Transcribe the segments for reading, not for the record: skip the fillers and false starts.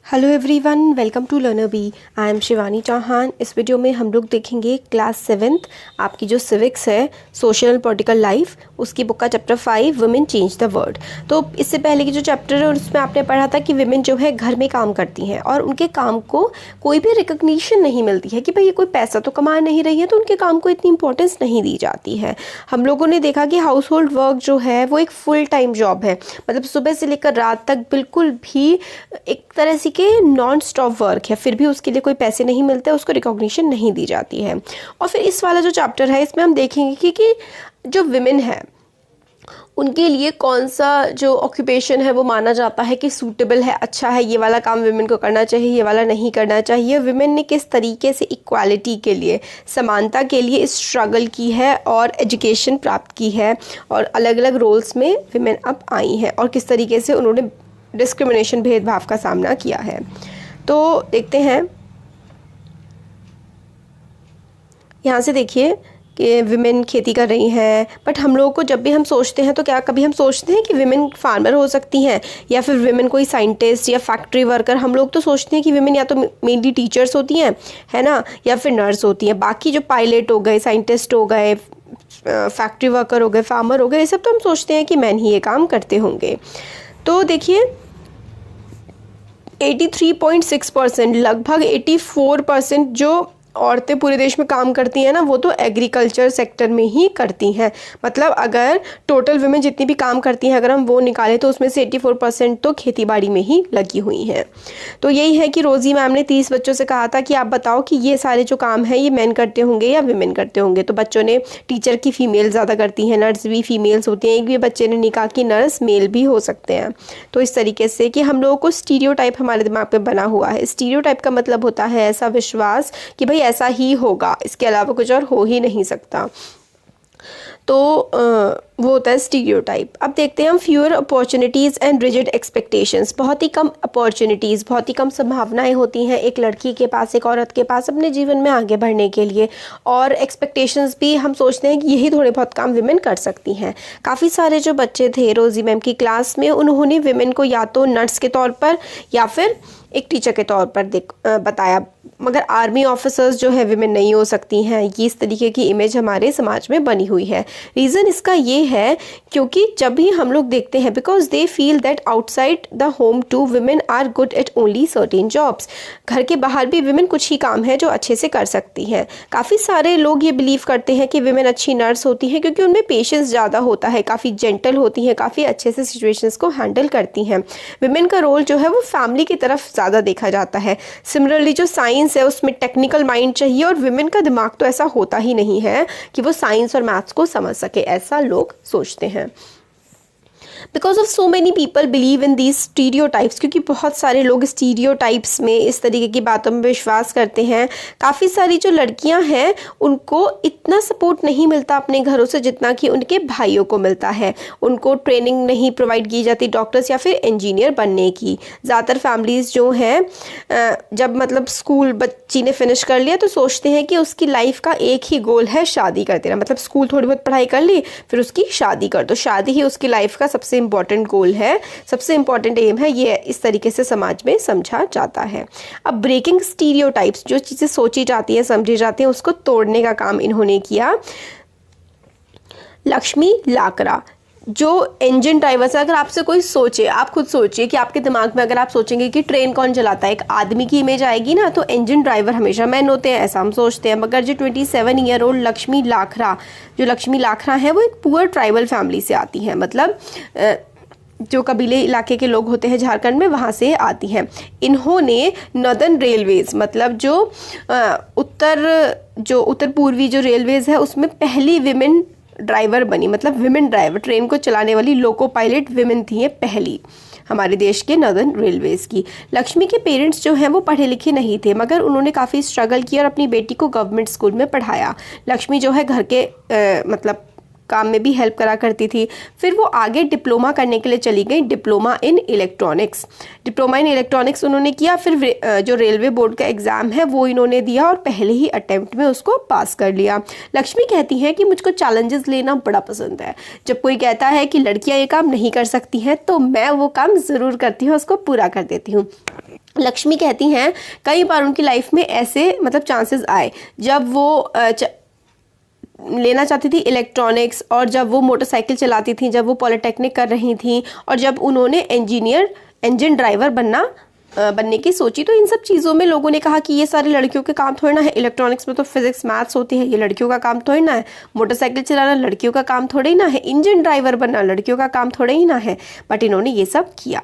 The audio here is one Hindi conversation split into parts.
Hello everyone, welcome to learner B. I am Shivani Chauhan. इस वीडियो में हम लोग देखेंगे क्लास 7th आपकी जो सिविक्स है, सोशल एंड पॉलिटिकल लाइफ, उसकी बुक का chapter 5 women change the world. तो इससे पहले की जो चैप्टर है उसमें आपने पढ़ा था कि विमेन जो है घर में काम करती हैं और उनके काम को कोई भी रिकग्निशन नहीं मिलती है कि भाई ये कोई पैसा तो कमा नहीं रही है, तो उनके काम को इतनी इंपॉर्टेंस नहीं दी जाती है। हम लोगों ने देखा कि हाउस होल्ड वर्क जो है वो एक फुल टाइम जॉब है, मतलब सुबह से लेकर रात तक बिल्कुल भी एक तरह से के नॉन स्टॉप वर्क है, फिर भी उसके लिए कोई पैसे नहीं मिलते, उसको रिकॉग्निशन नहीं दी जाती है। और फिर इस वाला जो चैप्टर है इसमें हम देखेंगे कि जो विमेन है उनके लिए कौन सा जो ऑक्यूपेशन है वो माना जाता है कि सूटेबल है, अच्छा है, ये वाला काम विमेन को करना चाहिए, ये वाला नहीं करना चाहिए। विमेन ने किस तरीके से इक्वालिटी के लिए, समानता के लिए स्ट्रगल की है और एजुकेशन प्राप्त की है, और अलग अलग रोल्स में विमेन अब आई हैं और किस तरीके से उन्होंने डिस्क्रिमिनेशन, भेदभाव का सामना किया है। तो देखते हैं, यहाँ से देखिए कि विमेन खेती कर रही हैं, बट हम लोगों को जब भी हम सोचते हैं तो क्या कभी हम सोचते हैं कि विमेन फार्मर हो सकती हैं या फिर विमेन कोई साइंटिस्ट या फैक्ट्री वर्कर। हम लोग तो सोचते हैं कि विमेन या तो मेनली टीचर्स होती हैं, है ना, या फिर नर्स होती हैं। बाकी जो पायलट हो गए, साइंटिस्ट हो गए, फैक्ट्री वर्कर हो गए, फार्मर हो गए, ये सब तो हम सोचते हैं कि मैन ही ये काम करते होंगे। तो देखिए 83.6%, लगभग 84% जो औरतें पूरे देश में काम करती हैं ना, वो तो एग्रीकल्चर सेक्टर में ही करती हैं। मतलब अगर टोटल विमेन जितनी भी काम करती हैं अगर हम वो निकालें तो उसमें से 84% तो खेतीबाड़ी में ही लगी हुई हैं। तो यही है कि रोज़ी मैम ने 30 बच्चों से कहा था कि आप बताओ कि ये सारे जो काम हैं ये मेन करते होंगे या विमेन करते होंगे। तो बच्चों ने टीचर की फ़ीमेल ज़्यादा करती हैं, नर्स भी फीमेल्स होती हैं। एक भी बच्चे ने नहीं कहा कि नर्स मेल भी हो सकते हैं। तो इस तरीके से कि हम लोगों को स्टीरियोटाइप हमारे दिमाग में बना हुआ है। स्टीरियोटाइप का मतलब होता है ऐसा विश्वास कि भाई ऐसा ही होगा, इसके अलावा कुछ और हो ही नहीं सकता। तो वो होता है स्टीरियोटाइप। अब देखते हैं हम fewer opportunities and rigid expectations. बहुत ही कम अपॉर्चुनिटीज़, बहुत ही कम संभावनाएं होती हैं एक लड़की के पास, एक औरत के पास अपने जीवन में आगे बढ़ने के लिए। और एक्सपेक्टेशंस भी हम सोचते हैं कि यही थोड़े बहुत काम विमेन कर सकती हैं। काफ़ी सारे जो बच्चे थे रोज़ी मैम की क्लास में, उन्होंने विमेन को या तो नर्स के तौर पर या फिर एक टीचर के तौर पर बताया, मगर आर्मी ऑफिसर्स जो है विमेन नहीं हो सकती हैं। ये इस तरीके की इमेज हमारे समाज में बनी हुई है। रीज़न इसका ये है क्योंकि जब भी हम लोग देखते हैं, because they feel that outside the home too women are good at only certain jobs. घर के बाहर भी विमेन कुछ ही काम है जो अच्छे से कर सकती हैं। काफ़ी सारे लोग ये बिलीव करते हैं कि विमेन अच्छी नर्स होती हैं क्योंकि उनमें पेशेंस ज़्यादा होता है, काफ़ी जेंटल होती हैं, काफ़ी अच्छे से सिचुएशंस को हैंडल करती हैं। विमेन का रोल जो है वो फैमिली की तरफ ज़्यादा देखा जाता है। सिमिलरली जो साइंस है उसमें टेक्निकल माइंड चाहिए, और विमेन का दिमाग तो ऐसा होता ही नहीं है कि वो साइंस और मैथ्स को समझ सके, ऐसा लोग सोचते हैं। Because of so many people believe in these stereotypes, क्योंकि बहुत सारे लोग स्टीरियोटाइप्स में, इस तरीके की बातों में विश्वास करते हैं। काफ़ी सारी जो लड़कियां हैं उनको इतना सपोर्ट नहीं मिलता अपने घरों से जितना कि उनके भाइयों को मिलता है। उनको ट्रेनिंग नहीं प्रोवाइड की जाती डॉक्टर्स या फिर इंजीनियर बनने की। ज़्यादातर फैमिलीज़ जो हैं जब मतलब स्कूल बच्ची ने फिनिश कर लिया तो सोचते हैं कि उसकी लाइफ का एक ही गोल है शादी कर देना। मतलब स्कूल थोड़ी बहुत पढ़ाई कर ली, फिर उसकी शादी कर दो, शादी ही उसकी लाइफ का सबसे इंपॉर्टेंट गोल है, सबसे इंपॉर्टेंट एम है। ये इस तरीके से समाज में समझा जाता है। अब ब्रेकिंग स्टीरियोटाइप्स, जो चीज़ें सोची जाती हैं, समझी जाती हैं, उसको तोड़ने का काम इन्होंने किया। लक्ष्मी लाकरा जो इंजन ड्राइवर है, अगर आपसे कोई सोचे, आप खुद सोचिए कि आपके दिमाग में अगर आप सोचेंगे कि ट्रेन कौन चलाता है, एक आदमी की इमेज आएगी ना, तो इंजन ड्राइवर हमेशा मैन होते हैं, ऐसा हम सोचते हैं। मगर जो 27 ईयर ओल्ड लक्ष्मी लाखरा, जो लक्ष्मी लाखरा है वो एक पुअर ट्राइबल फैमिली से आती हैं। मतलब जो कबीले इलाके के लोग होते हैं झारखंड में, वहाँ से आती हैं। इन्होंने नॉर्दर्न रेलवेज, मतलब जो उत्तर पूर्वी जो रेलवेज है उसमें पहली विमेन ड्राइवर बनी। मतलब विमेन ड्राइवर, ट्रेन को चलाने वाली लोको पायलट विमेन थी ये पहली हमारे देश के नॉर्दर्न रेलवेज की। लक्ष्मी के पेरेंट्स जो हैं वो पढ़े लिखे नहीं थे, मगर उन्होंने काफ़ी स्ट्रगल किया और अपनी बेटी को गवर्नमेंट स्कूल में पढ़ाया। लक्ष्मी जो है घर के मतलब काम में भी हेल्प करा करती थी। फिर वो आगे डिप्लोमा करने के लिए चली गई, diploma in electronics. Diploma in electronics उन्होंने किया। फिर जो रेलवे बोर्ड का एग्ज़ाम है वो इन्होंने दिया और पहले ही अटेम्प्ट में उसको पास कर लिया। लक्ष्मी कहती हैं कि मुझको चैलेंजेस लेना बड़ा पसंद है। जब कोई कहता है कि लड़कियां ये काम नहीं कर सकती हैं तो मैं वो काम ज़रूर करती हूँ, उसको पूरा कर देती हूँ। लक्ष्मी कहती हैं कई बार उनकी लाइफ में ऐसे मतलब चांसेस आए जब वो लेना चाहती थी इलेक्ट्रॉनिक्स, और जब वो मोटरसाइकिल चलाती थी, जब वो पॉलिटेक्निक कर रही थी, और जब उन्होंने इंजन ड्राइवर बनने की सोची। तो इन सब चीज़ों में लोगों ने कहा कि ये सारे लड़कियों के काम थोड़ी ना है, इलेक्ट्रॉनिक्स में तो फिजिक्स मैथ्स होती है, ये लड़कियों का काम थोड़ी ना है, मोटरसाइकिल चलाना लड़कियों का काम थोड़े ही ना है, इंजन ड्राइवर बनना लड़कियों का काम थोड़े ही ना है। बट इन्होंने ये सब किया।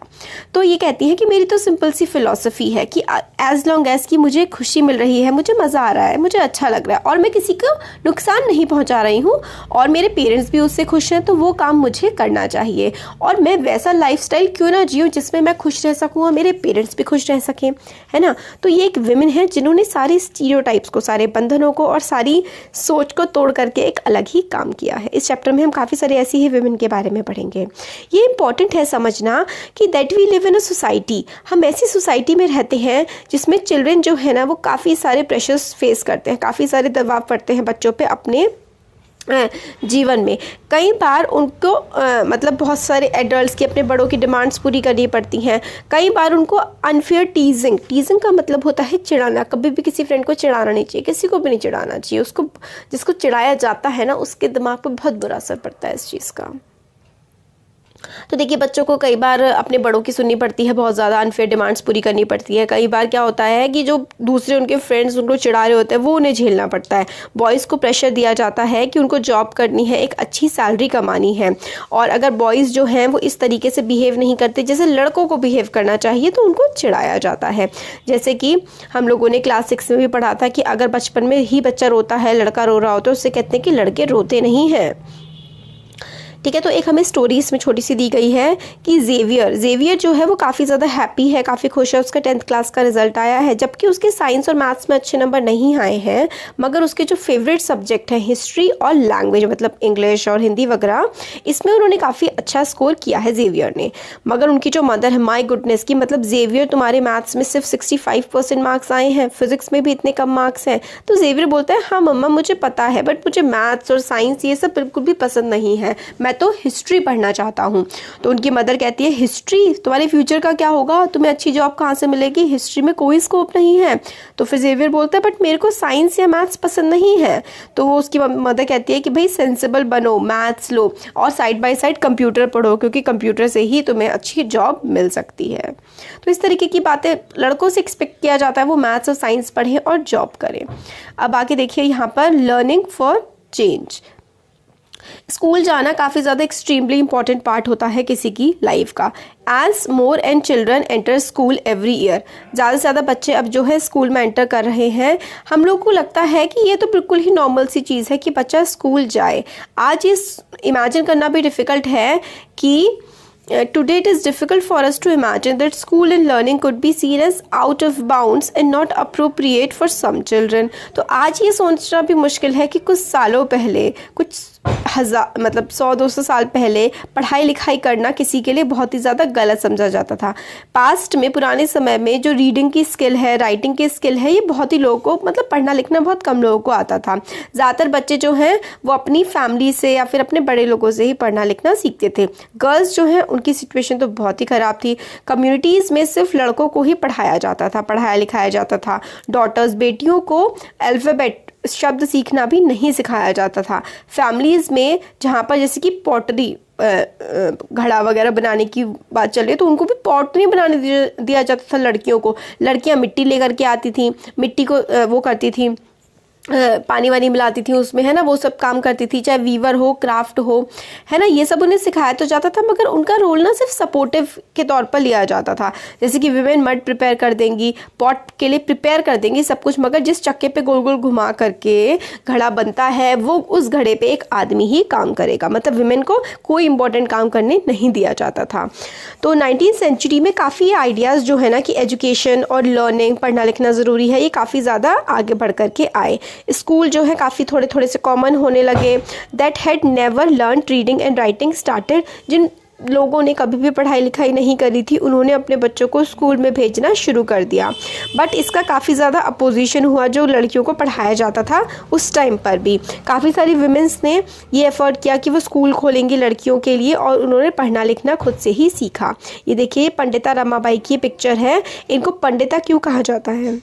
तो ये कहती हैं कि मेरी तो सिंपल सी फिलॉसफी है कि एज लॉन्ग एज कि मुझे खुशी मिल रही है, मुझे मज़ा आ रहा है, मुझे अच्छा लग रहा है और मैं किसी को नुकसान नहीं पहुँचा रही हूँ और मेरे पेरेंट्स भी उससे खुश हैं, तो वो काम मुझे करना चाहिए। और मैं वैसा लाइफस्टाइल क्यों ना जीऊँ जिसमें मैं खुश रह सकूँ और मेरे पेरेंट्स भी खुश रह सकें, है ना। तो ये एक विमेन है जिन्होंने सारी स्टीरियोटाइप्स को, सारे बंधनों को और सारी सोच को तोड़ करके एक अलग ही काम किया है। इस चैप्टर में हम काफ़ी सारे ऐसी ही विमेन के बारे में पढ़ेंगे। ये इंपॉर्टेंट है समझना कि that we live in a society, हम ऐसी सोसाइटी में रहते हैं जिसमें चिल्ड्रन जो है ना वो काफ़ी सारे प्रेशर्स फेस करते हैं, काफ़ी सारे दबाव पड़ते हैं बच्चों पे अपने जीवन में। कई बार उनको मतलब बहुत सारे एडल्ट्स की, अपने बड़ों की डिमांड्स पूरी करनी पड़ती हैं। कई बार उनको अनफेयर टीजिंग का मतलब होता है चिढ़ाना। कभी भी किसी फ्रेंड को चिढ़ाना नहीं चाहिए, किसी को भी नहीं चिढ़ाना चाहिए। उसको, जिसको चिढ़ाया जाता है ना, उसके दिमाग पर बहुत बुरा असर पड़ता है इस चीज़ का। तो देखिए, बच्चों को कई बार अपने बड़ों की सुननी पड़ती है, बहुत ज़्यादा अनफेयर डिमांड्स पूरी करनी पड़ती है। कई बार क्या होता है कि जो दूसरे उनके फ्रेंड्स उनको चिढ़ा रहे होते हैं वो उन्हें झेलना पड़ता है। बॉयज़ को प्रेशर दिया जाता है कि उनको जॉब करनी है, एक अच्छी सैलरी कमानी है, और अगर बॉयज़ जो हैं वो इस तरीके से बिहेव नहीं करते जैसे लड़कों को बिहेव करना चाहिए तो उनको चिढ़ाया जाता है। जैसे कि हम लोगों ने क्लास 6 में भी पढ़ा था कि अगर बचपन में ही बच्चा रोता है, लड़का रो रहा होता है, उससे कहते हैं कि लड़के रोते नहीं हैं। ठीक है, तो एक हमें स्टोरी इसमें छोटी सी दी गई है कि जेवियर जो है वो काफ़ी ज़्यादा हैप्पी है, काफ़ी खुश है, उसका 10th क्लास का रिजल्ट आया है, जबकि उसके साइंस और मैथ्स में अच्छे नंबर नहीं आए हैं, मगर उसके जो फेवरेट सब्जेक्ट है हिस्ट्री और लैंग्वेज, मतलब इंग्लिश और हिंदी वगैरह, इसमें उन्होंने काफ़ी अच्छा स्कोर किया है जेवियर ने। मगर उनकी जो मदर है, माई गुडनेस की, मतलब जेवियर तुम्हारे मैथ्स में सिर्फ 65% मार्क्स आए हैं, फिजिक्स में भी इतने कम मार्क्स हैं। तो जेवियर बोलता है हाँ मम्मा मुझे पता है, बट मुझे मैथ्स और साइंस ये सब बिल्कुल भी पसंद नहीं है, मैं तो हिस्ट्री पढ़ना चाहता हूँ। तो उनकी मदर कहती है हिस्ट्री, तुम्हारे फ्यूचर का क्या होगा, तुम्हें अच्छी जॉब कहाँ से मिलेगी, हिस्ट्री में कोई स्कोप नहीं है। तो फिर जेवियर बोलता है बट मेरे को साइंस या मैथ्स पसंद नहीं है। तो वो उसकी मदर कहती है कि भाई सेंसिबल बनो, मैथ्स लो और साइड बाय साइड कंप्यूटर पढ़ो, क्योंकि कंप्यूटर से ही तुम्हें अच्छी जॉब मिल सकती है। तो इस तरीके की बातें लड़कों से एक्सपेक्ट किया जाता है, वो मैथ्स और साइंस पढ़ें और जॉब करें। अब आगे देखिए यहाँ पर लर्निंग फॉर चेंज। स्कूल जाना काफ़ी ज़्यादा एक्सट्रीमली इंपॉर्टेंट पार्ट होता है किसी की लाइफ का। As more and children enter school every year, ज़्यादा से ज़्यादा बच्चे अब जो है स्कूल में एंटर कर रहे हैं। हम लोग को लगता है कि ये तो बिल्कुल ही नॉर्मल सी चीज़ है कि बच्चा स्कूल जाए। आज ये इमेजिन करना भी डिफ़िकल्ट है कि today it is difficult for us to imagine that school and learning could be seen as out of bounds and not appropriate for some children। तो आज ये सोचना भी मुश्किल है कि कुछ सालों पहले, कुछ मतलब 100-200 साल पहले पढ़ाई लिखाई करना किसी के लिए बहुत ही ज़्यादा गलत समझा जाता था। पास्ट में, पुराने समय में जो रीडिंग की स्किल है, राइटिंग की स्किल है, ये बहुत ही लोगों को, मतलब पढ़ना लिखना बहुत कम लोगों को आता था। ज़्यादातर बच्चे जो हैं वो अपनी फैमिली से या फिर अपने बड़े लोगों से ही पढ़ना लिखना सीखते थे। गर्ल्स जो हैं उनकी सिचुएशन तो बहुत ही ख़राब थी। कम्युनिटीज़ में सिर्फ लड़कों को ही पढ़ाया जाता था, पढ़ाया लिखाया जाता था। डॉटर्स, बेटियों को अल्फ़ाबेट, शब्द सीखना भी नहीं सिखाया जाता था। फैमिलीज़ में जहाँ पर जैसे कि पॉटरी, घड़ा वगैरह बनाने की बात चले तो उनको भी पॉट नहीं बनाने दिया जाता था लड़कियों को। लड़कियाँ मिट्टी लेकर के आती थी, मिट्टी को वो करती थी, पानी वानी मिलाती थी उसमें, है ना, वो सब काम करती थी, चाहे वीवर हो, क्राफ्ट हो, है ना, ये सब उन्हें सिखाया तो जाता था, मगर उनका रोल ना सिर्फ सपोर्टिव के तौर पर लिया जाता था। जैसे कि विमेन मड प्रिपेयर कर देंगी, पॉट के लिए प्रिपेयर कर देंगी सब कुछ, मगर जिस चक्के पे गोल गोल घुमा करके घड़ा बनता है वो उस घड़े पे एक आदमी ही काम करेगा। मतलब विमेन को कोई इंपॉर्टेंट काम करने नहीं दिया जाता था। तो 19th सेंचुरी में काफ़ी आइडियाज़ जो है ना कि एजुकेशन और लर्निंग, पढ़ना लिखना ज़रूरी है, ये काफ़ी ज़्यादा आगे बढ़ कर के आए। स्कूल जो है काफ़ी थोड़े थोड़े से कॉमन होने लगे। That had never learn reading and writing started, जिन लोगों ने कभी भी पढ़ाई लिखाई नहीं करी थी उन्होंने अपने बच्चों को स्कूल में भेजना शुरू कर दिया। बट इसका काफ़ी ज़्यादा अपोजिशन हुआ जो लड़कियों को पढ़ाया जाता था उस टाइम पर भी। काफ़ी सारी वुमेन्स ने ये एफर्ट किया कि वो स्कूल खोलेंगी लड़कियों के लिए और उन्होंने पढ़ना लिखना खुद से ही सीखा। ये देखिए पंडिता रमाबाई की पिक्चर है। इनको पंडिता क्यों कहा जाता है?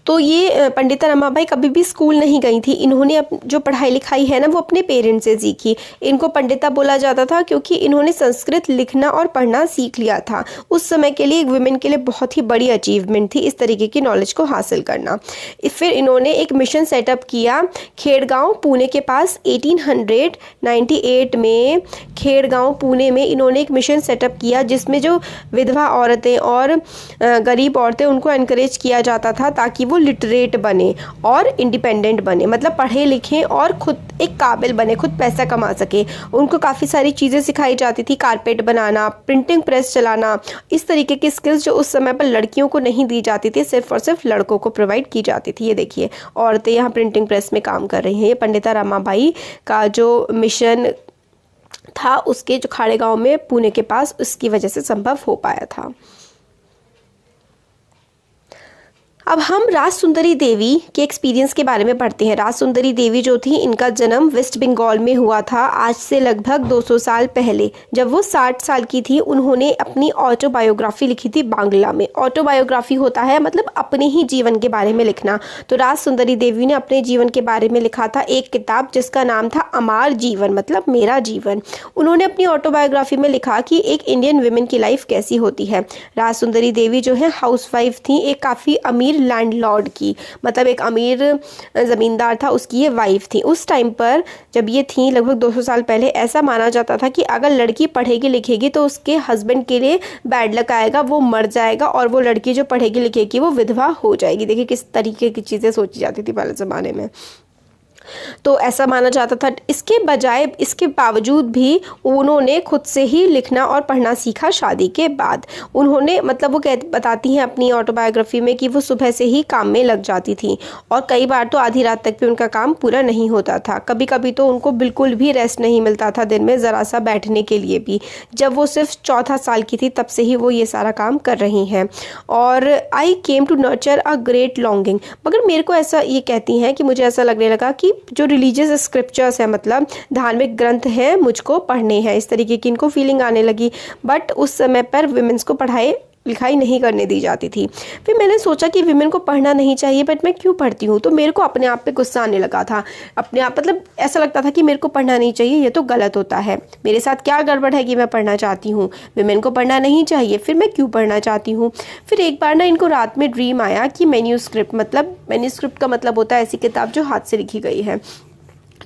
तो ये पंडिता रमाबाई कभी भी स्कूल नहीं गई थी। इन्होंने जो पढ़ाई लिखाई है ना वो अपने पेरेंट्स से सीखी। इनको पंडिता बोला जाता था क्योंकि इन्होंने संस्कृत लिखना और पढ़ना सीख लिया था। उस समय के लिए एक वुमेन के लिए बहुत ही बड़ी अचीवमेंट थी इस तरीके की नॉलेज को हासिल करना। फिर इन्होंने एक मिशन सेटअप किया खेड़गांव पुणे के पास 1898 में। खेड़गांव पुणे में इन्होंने एक मिशन सेटअप किया जिसमें जो विधवा औरतें और गरीब औरतें उनको एनकरेज किया जाता था ताकि वो लिटरेट बने और इंडिपेंडेंट बने, मतलब पढ़े लिखें और खुद एक काबिल बने, खुद पैसा कमा सके। उनको काफ़ी सारी चीज़ें सिखाई जाती थी, कारपेट बनाना, प्रिंटिंग प्रेस चलाना, इस तरीके की स्किल्स जो उस समय पर लड़कियों को नहीं दी जाती थी, सिर्फ और सिर्फ लड़कों को प्रोवाइड की जाती थी। ये देखिए औरतें यहाँ प्रिंटिंग प्रेस में काम कर रही हैं। ये पंडिता रमाबाई का जो मिशन था उसके जो खाड़ेगांव में पुणे के पास उसकी वजह से संभव हो पाया था। अब हम राज सुंदरी देवी के एक्सपीरियंस के बारे में पढ़ते हैं। राज सुंदरी देवी जो थी इनका जन्म वेस्ट बंगाल में हुआ था आज से लगभग 200 साल पहले। जब वो 60 साल की थी उन्होंने अपनी ऑटोबायोग्राफी लिखी थी बांग्ला में। ऑटोबायोग्राफी होता है मतलब अपने ही जीवन के बारे में लिखना। तो राज सुंदरी देवी ने अपने जीवन के बारे में लिखा था एक किताब जिसका नाम था अमार जीवन, मतलब मेरा जीवन। उन्होंने अपनी ऑटोबायोग्राफी में लिखा कि एक इंडियन वुमेन की लाइफ कैसी होती है। राज सुंदरी देवी जो है हाउसवाइफ थी, एक काफ़ी अमीर लैंडलॉर्ड की, मतलब एक अमीर ज़मींदार था उसकी ये वाइफ थी। उस टाइम पर जब ये थी लगभग 200 साल पहले, ऐसा माना जाता था कि अगर लड़की पढ़ेगी लिखेगी तो उसके हस्बैंड के लिए बैड लक आएगा, वो मर जाएगा, और वो लड़की जो पढ़ेगी लिखेगी वो विधवा हो जाएगी। देखिए किस तरीके की चीज़ें सोची जाती थी पहले ज़माने में, तो ऐसा माना जाता था। इसके बजाय इसके बावजूद भी उन्होंने खुद से ही लिखना और पढ़ना सीखा शादी के बाद। उन्होंने मतलब वो बताती हैं अपनी ऑटोबायोग्राफी में कि वो सुबह से ही काम में लग जाती थी और कई बार तो आधी रात तक भी उनका काम पूरा नहीं होता था। कभी कभी तो उनको बिल्कुल भी रेस्ट नहीं मिलता था दिन में ज़रा सा बैठने के लिए भी। जब वो सिर्फ 4 साल की थी तब से ही वो ये सारा काम कर रही हैं। और I came to nurture a great longing, मगर मेरे को ऐसा ये कहती हैं कि मुझे ऐसा लगने लगा कि जो रिलीजियस स्क्रिप्चर्स है मतलब धार्मिक ग्रंथ हैं मुझको पढ़ने हैं, इस तरीके की इनको फीलिंग आने लगी। बट उस समय पर विमेंस को पढ़ाई लिखाई नहीं करने दी जाती थी। फिर मैंने सोचा कि विमेन को पढ़ना नहीं चाहिए, बट मैं क्यों पढ़ती हूँ, तो मेरे को अपने आप पे गुस्सा आने लगा था। अपने आप मतलब ऐसा लगता था कि मेरे को पढ़ना नहीं चाहिए, ये तो गलत होता है, मेरे साथ क्या गड़बड़ है कि मैं पढ़ना चाहती हूँ, विमेन को पढ़ना नहीं चाहिए, फिर मैं क्यों पढ़ना चाहती हूँ। फिर एक बार ना इनको रात में ड्रीम आया कि मैन्यूस्क्रिप्ट, मतलब मैन्यूस्क्रिप्ट का मतलब होता है ऐसी किताब जो हाथ से लिखी गई है।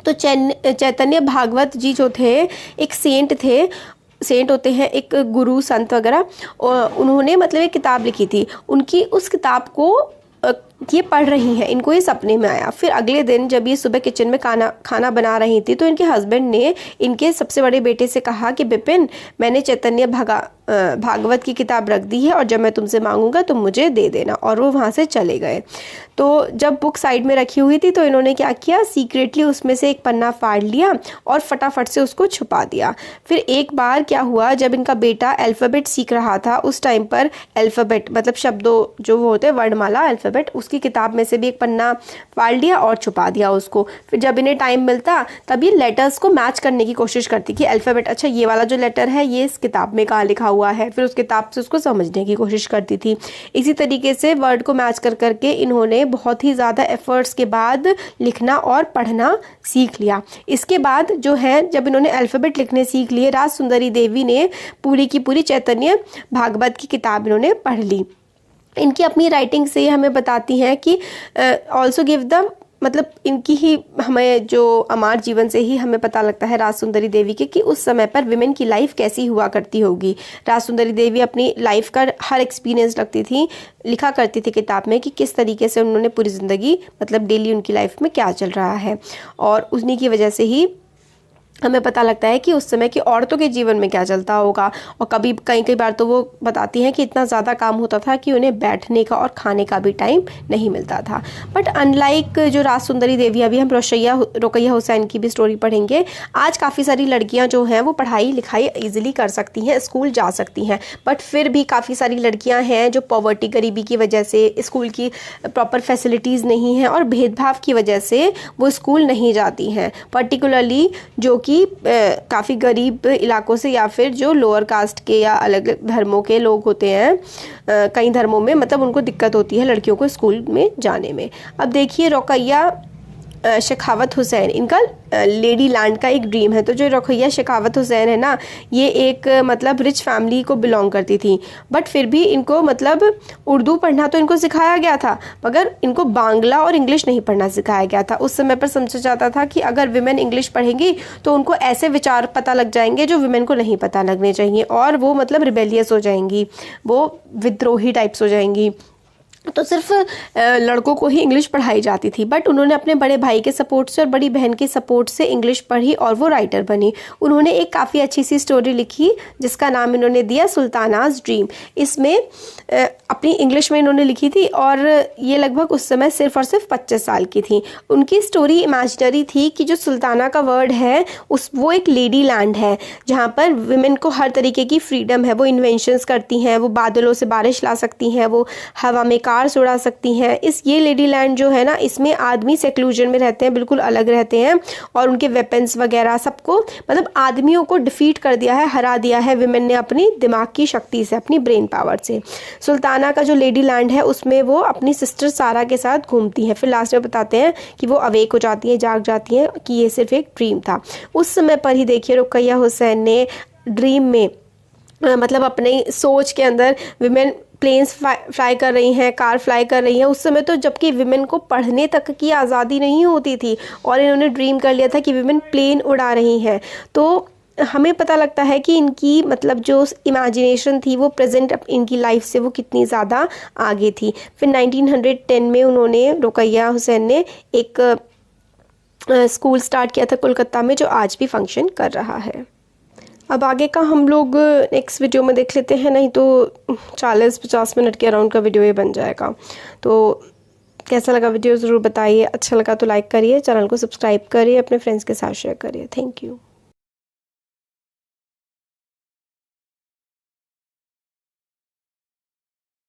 तो चैतन्य भागवत जी जो थे एक सेंट होते हैं, एक गुरु संत वगैरह, उन्होंने मतलब एक किताब लिखी थी। उनकी उस किताब को ये पढ़ रही हैं, इनको ये सपने में आया। फिर अगले दिन जब ये सुबह किचन में खाना बना रही थी तो इनके हस्बैंड ने इनके सबसे बड़े बेटे से कहा कि बिपिन, मैंने चैतन्य भागवत की किताब रख दी है और जब मैं तुमसे मांगूंगा तुम मुझे दे देना, और वो वहाँ से चले गए। तो जब बुक साइड में रखी हुई थी तो इन्होंने क्या किया, सीक्रेटली उसमें से एक पन्ना फाड़ लिया और फटाफट से उसको छुपा दिया। फिर एक बार क्या हुआ, जब इनका बेटा अल्फ़ाबेट सीख रहा था, उस टाइम पर अल्फ़ाबेट मतलब शब्दों जो वो होते हैं वर्णमाला अल्फ़ाबेट, उसकी किताब में से भी एक पन्ना फाड़ लिया और छुपा दिया उसको। फिर जब इन्हें टाइम मिलता तब ये लेटर्स को मैच करने की कोशिश करती कि अल्फ़ाबेट, अच्छा ये वाला जो लेटर है ये इस किताब में कहाँ लिखा हुआ है, फिर उस किताब से उसको समझने की कोशिश करती थी। इसी तरीके से वर्ड को मैच कर करके इन्होंने बहुत ही ज़्यादा एफर्ट्स के बाद लिखना और पढ़ना सीख लिया। इसके बाद जो है जब इन्होंने अल्फ़ाबेट लिखने सीख लिए, राज सुंदरी देवी ने पूरी की पूरी चैतन्य भागवत की किताब इन्होंने पढ़ ली। इनकी अपनी राइटिंग से हमें बताती हैं कि ऑल्सो गिव द, मतलब इनकी ही हमें जो अमार जीवन से ही हमें पता लगता है राज सुंदरी देवी के कि उस समय पर विमेन की लाइफ कैसी हुआ करती होगी। राज सुंदरी देवी अपनी लाइफ का हर एक्सपीरियंस रखती थी, लिखा करती थी किताब में कि किस तरीके से उन्होंने पूरी ज़िंदगी मतलब डेली उनकी लाइफ में क्या चल रहा है, और उन्हीं की वजह से ही हमें पता लगता है कि उस समय की औरतों के जीवन में क्या चलता होगा। और कभी कई बार तो वो बताती हैं कि इतना ज़्यादा काम होता था कि उन्हें बैठने का और खाने का भी टाइम नहीं मिलता था। बट अनलाइक जो राज सुंदरी देवी, अभी हम रुकैया हुसैन की भी स्टोरी पढ़ेंगे। आज काफ़ी सारी लड़कियाँ जो हैं वो पढ़ाई लिखाई ईजिली कर सकती हैं, स्कूल जा सकती हैं, बट फिर भी काफ़ी सारी लड़कियाँ हैं जो पॉवर्टी, गरीबी की वजह से, स्कूल की प्रॉपर फैसिलिटीज़ नहीं हैं और भेदभाव की वजह से वो स्कूल नहीं जाती हैं। पर्टिकुलरली जो कि काफ़ी गरीब इलाकों से या फिर जो लोअर कास्ट के या अलग धर्मों के लोग होते हैं, कई धर्मों में मतलब उनको दिक्कत होती है लड़कियों को स्कूल में जाने में। अब देखिए रुकैया शेखावत हुसैन, इनका लेडी लैंड का एक ड्रीम है। तो जो रुकैया शेखावत हुसैन है ना, ये एक मतलब रिच फैमिली को बिलोंग करती थी, बट फिर भी इनको मतलब उर्दू पढ़ना तो इनको सिखाया गया था, मगर इनको बांग्ला और इंग्लिश नहीं पढ़ना सिखाया गया था। उस समय पर समझा जाता था कि अगर विमेन इंग्लिश पढ़ेंगी तो उनको ऐसे विचार पता लग जाएंगे जो विमेन को नहीं पता लगने चाहिए, और वो मतलब रिबेलियस हो जाएंगी, वो विद्रोही टाइप्स हो जाएंगी। तो सिर्फ लड़कों को ही इंग्लिश पढ़ाई जाती थी, बट उन्होंने अपने बड़े भाई के सपोर्ट से और बड़ी बहन के सपोर्ट से इंग्लिश पढ़ी और वो राइटर बनी। उन्होंने एक काफ़ी अच्छी सी स्टोरी लिखी जिसका नाम इन्होंने दिया सुल्तानाज ड्रीम। इसमें अपनी इंग्लिश में इन्होंने लिखी थी और ये लगभग उस समय सिर्फ और सिर्फ 25 साल की थी। उनकी स्टोरी इमेजिनरी थी कि जो सुल्ताना का वर्ड है वो एक लेडी लैंड है जहाँ पर विमेन को हर तरीके की फ्रीडम है। वो इन्वेंशंस करती हैं, वो बादलों से बारिश ला सकती हैं, वो हवा में कार्स उड़ा सकती हैं। ये लेडी लैंड जो है ना, इसमें आदमी सेक्लूजन में रहते हैं, बिल्कुल अलग रहते हैं, और उनके वेपन्स वगैरह सबको मतलब आदमियों को डिफीट कर दिया है, हरा दिया है विमेन ने अपनी दिमाग की शक्ति से, अपनी ब्रेन पावर से। सुल्ताना का जो लेडी लैंड है उसमें वो अपनी सिस्टर सारा के साथ घूमती हैं। फिर लास्ट में बताते हैं कि वो अवेक हो जाती है, जाग जाती हैं कि ये सिर्फ एक ड्रीम था। उस समय पर ही देखिए रुकैया हुसैन ने ड्रीम में मतलब अपनी सोच के अंदर विमेन प्लेन्स फ्लाई कर रही हैं, कार फ्लाई कर रही हैं। उस समय तो जबकि विमेन को पढ़ने तक की आज़ादी नहीं होती थी और इन्होंने ड्रीम कर लिया था कि विमेन प्लेन उड़ा रही हैं। तो हमें पता लगता है कि इनकी मतलब जो इमेजिनेशन थी वो प्रेजेंट इनकी लाइफ से वो कितनी ज़्यादा आगे थी। फिर 1910 में उन्होंने रुकैया हुसैन ने एक स्कूल स्टार्ट किया था कोलकाता में, जो आज भी फंक्शन कर रहा है। अब आगे का हम लोग नेक्स्ट वीडियो में देख लेते हैं, नहीं तो 40-50 मिनट के अराउंड का वीडियो ये बन जाएगा। तो कैसा लगा वीडियो ज़रूर बताइए, अच्छा लगा तो लाइक करिए, चैनल को सब्सक्राइब करिए, अपने फ्रेंड्स के साथ शेयर करिए। Thank you.